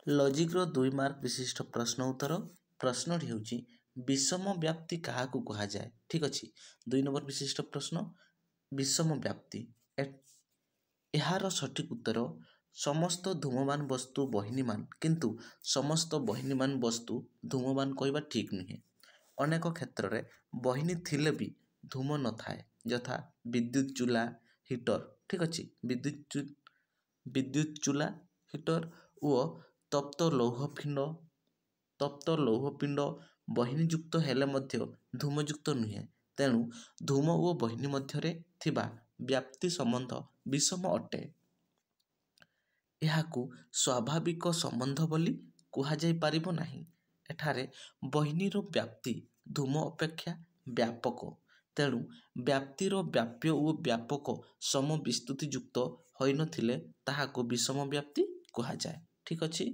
लॉजिक्र 2 mark विशिष्ट प्रश्न उत्तर प्रश्न हेउची विषम व्याप्ति काहाकू कहा जाए। ठीक अछि 2 नंबर विशिष्ट प्रश्न विषम व्याप्ति एहार सठिक उत्तर समस्त धूमवान वस्तु बहिनीमान किंतु समस्त बहिनीमान वस्तु धूमवान कहवा ठीक नुहे। अनेक क्षेत्र में बहिनी थिले भी धूम न थाए यथा विद्युत चूल्हा हीटर। ठीक अच्छे विद्युत चूल्हा हीटर ओ तप्त लौहपिंड बहिनीयुक्त हेले मध्य धूमयुक्त नुहे। तेणु धूम ओ बहिनी मध्यरे थिबा व्याप्ति संबंध विषम अटे। एहाकू स्वाभाविक संबंध बोली कुहा जाई पारिबो नाही। एठारे बहिनीर व्याप्ति धूम अपेक्षा व्यापक तेणु व्याप्तिर व्याप्य ओ व्यापक सम विस्तृतियुक्त होई नथिले ताहाकू विषम व्याप्ति कुहा जाए। ठीक अछि।